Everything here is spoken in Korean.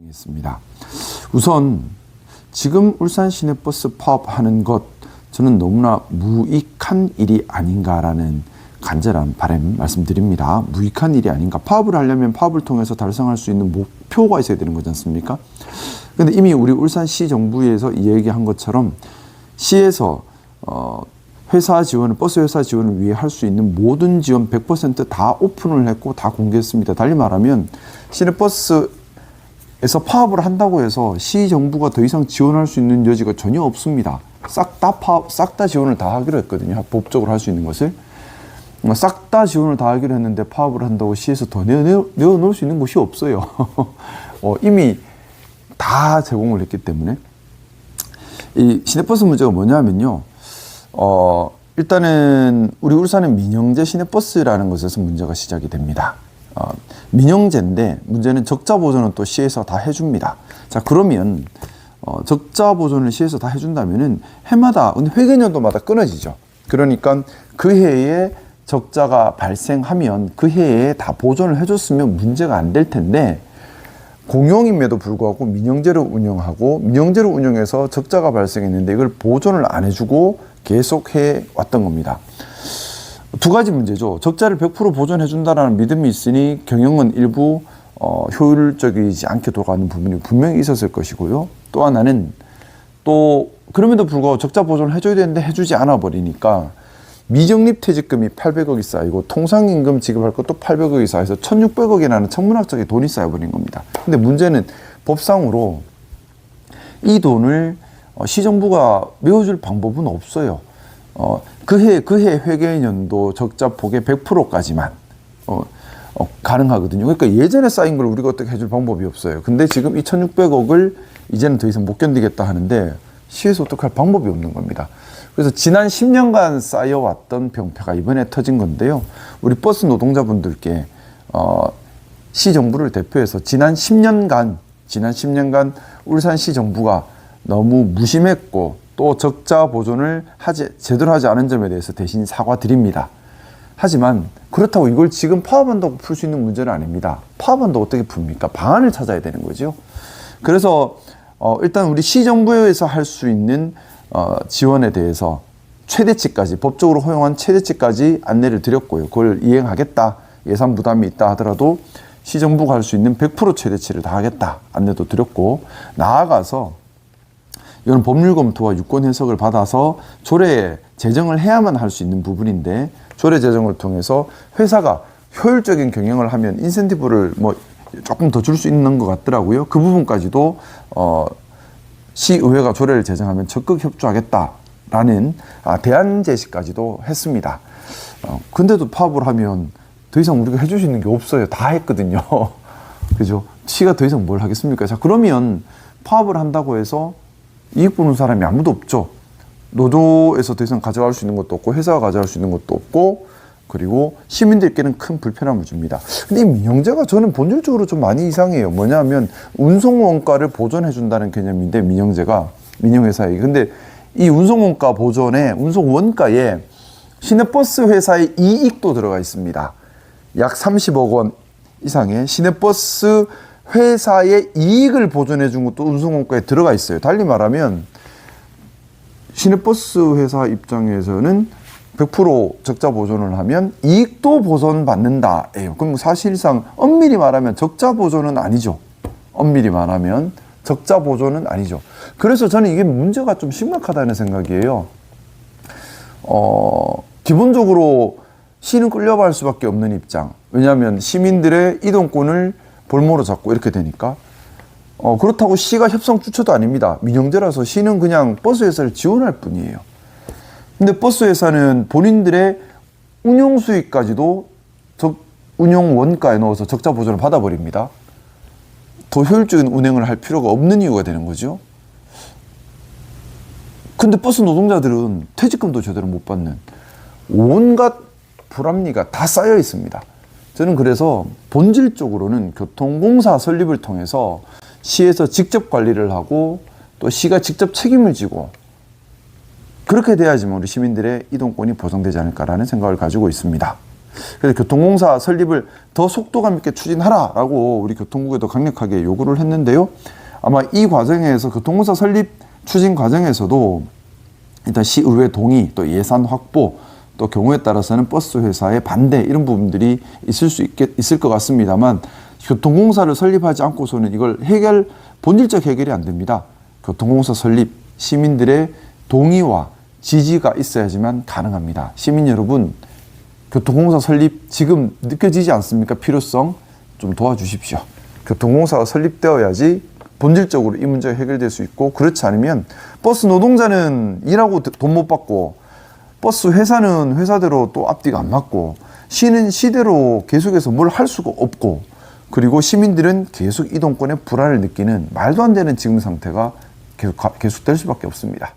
있습니다. 우선 지금 울산 시내버스 파업하는 것 저는 너무나 무익한 일이 아닌가라는 간절한 바람 말씀드립니다. 무익한 일이 아닌가. 파업을 하려면 파업을 통해서 달성할 수 있는 목표가 있어야 되는 거지 않습니까? 근데 이미 우리 울산시 정부에서 이야기한 것처럼 시에서 회사 지원을, 버스 회사 지원을 위해 할 수 있는 모든 지원 100% 다 오픈을 했고 다 공개했습니다. 달리 말하면 시내버스에서 파업을 한다고 해서 시 정부가 더 이상 지원할 수 있는 여지가 전혀 없습니다. 싹 다 지원을 다 하기로 했거든요. 법적으로 할 수 있는 것을. 싹 다 지원을 다 하기로 했는데 파업을 한다고 시에서 더 내어놓을 수 있는 곳이 없어요. 이미 다 제공을 했기 때문에. 이 시내버스 문제가 뭐냐면요. 일단은 우리 울산은 민영제 시내버스라는 것에서 문제가 시작이 됩니다. 민영제인데 문제는 적자 보전은 또 시에서 다 해줍니다. 자, 그러면 적자 보전을 시에서 다 해준다면은 해마다, 근데 회계연도마다 끊어지죠. 그러니까 그 해에 적자가 발생하면 그 해에 다 보전을 해줬으면 문제가 안 될 텐데, 공용임에도 불구하고 민영제로 운영하고 민영제로 운영해서 적자가 발생했는데 이걸 보전을 안 해주고 계속 해왔던 겁니다. 두 가지 문제죠. 적자를 100% 보전해준다는 믿음이 있으니 경영은 일부 효율적이지 않게 돌아가는 부분이 분명히 있었을 것이고요. 또 하나는 또 그럼에도 불구하고 적자 보전을 해줘야 되는데 해주지 않아 버리니까 미적립 퇴직금이 800억이 쌓이고 통상임금 지급할 것도 800억이 쌓여서 1600억이라는 천문학적인 돈이 쌓여버린 겁니다. 근데 문제는 법상으로 이 돈을 시정부가 메워줄 방법은 없어요. 그 해 회계연도 적자 폭의 100%까지만 가능하거든요. 그러니까 예전에 쌓인 걸 우리가 어떻게 해줄 방법이 없어요. 근데 지금 이 1600억을 이제는 더 이상 못 견디겠다 하는데 시에서 어떻게 할 방법이 없는 겁니다. 그래서 지난 10년간 쌓여왔던 병폐가 이번에 터진 건데요. 우리 버스 노동자분들께 시 정부를 대표해서 지난 10년간 울산시 정부가 너무 무심했고 또 적자 보존을 제대로 하지 않은 점에 대해서 대신 사과드립니다. 하지만 그렇다고 이걸 지금 파업한다고 풀 수 있는 문제는 아닙니다. 파업한다고 어떻게 풉니까? 방안을 찾아야 되는 거죠. 그래서 일단 우리 시정부에서 할 수 있는 지원에 대해서 최대치까지, 법적으로 허용한 최대치까지 안내를 드렸고요. 그걸 이행하겠다, 예산 부담이 있다 하더라도 시정부가 할 수 있는 100% 최대치를 다 하겠다 안내도 드렸고, 나아가서 이건 법률 검토와 유권 해석을 받아서 조례 제정을 해야만 할 수 있는 부분인데, 조례 제정을 통해서 회사가 효율적인 경영을 하면 인센티브를 조금 더 줄 수 있는 것 같더라고요. 그 부분까지도 시의회가 조례를 제정하면 적극 협조하겠다라는 대안 제시까지도 했습니다. 근데도 파업을 하면 더 이상 우리가 해줄 수 있는 게 없어요. 다 했거든요. 그죠? 시가 더 이상 뭘 하겠습니까? 자, 그러면 파업을 한다고 해서 이익 보는 사람이 아무도 없죠. 노조에서 더 이상 가져갈 수 있는 것도 없고, 회사가 가져갈 수 있는 것도 없고, 그리고 시민들께는 큰 불편함을 줍니다. 근데 이 민영제가 저는 본질적으로 좀 많이 이상해요. 뭐냐면 운송원가를 보전해준다는 개념인데, 민영회사에. 근데 이 운송원가 보전에, 운송원가에 시내버스 회사의 이익도 들어가 있습니다. 약 30억 원 이상의 시내버스 회사의 이익을 보전해준 것도 운송원가에 들어가 있어요. 달리 말하면 시내버스 회사 입장에서는 100% 적자 보전을 하면 이익도 보전받는다. 그럼 사실상 엄밀히 말하면 적자 보전은 아니죠. 엄밀히 말하면 적자 보전은 아니죠. 그래서 저는 이게 문제가 좀 심각하다는 생각이에요. 기본적으로 시는 끌려갈 수밖에 없는 입장. 왜냐하면 시민들의 이동권을 볼모로 잡고 이렇게 되니까. 그렇다고 시가 협상 주체도 아닙니다. 민영제라서 시는 그냥 버스 회사를 지원할 뿐이에요. 근데 버스 회사는 본인들의 운영 수익까지도 운영 원가에 넣어서 적자 보전을 받아버립니다. 더 효율적인 운행을 할 필요가 없는 이유가 되는 거죠. 근데 버스 노동자들은 퇴직금도 제대로 못 받는 온갖 불합리가 다 쌓여 있습니다. 저는 그래서 본질적으로는 교통공사 설립을 통해서 시에서 직접 관리를 하고 또 시가 직접 책임을 지고 그렇게 돼야지만 우리 시민들의 이동권이 보장되지 않을까라는 생각을 가지고 있습니다. 그래서 교통공사 설립을 더 속도감 있게 추진하라라고 우리 교통국에도 강력하게 요구를 했는데요. 아마 이 과정에서 교통공사 설립 추진 과정에서도 일단 시의회 동의, 또 예산 확보, 또 경우에 따라서는 버스 회사의 반대 이런 부분들이 있을 것 같습니다만 교통공사를 설립하지 않고서는 이걸 본질적 해결이 안 됩니다. 교통공사 설립, 시민들의 동의와 지지가 있어야지만 가능합니다. 시민 여러분, 교통공사 설립 지금 느껴지지 않습니까? 필요성 좀 도와주십시오. 교통공사가 설립되어야지 본질적으로 이 문제가 해결될 수 있고, 그렇지 않으면 버스 노동자는 일하고 돈 못 받고 버스 회사는 회사대로 또 앞뒤가 안 맞고 시는 시대로 계속해서 뭘 할 수가 없고, 그리고 시민들은 계속 이동권의 불안을 느끼는 말도 안 되는 지금 상태가 계속될 수밖에 없습니다.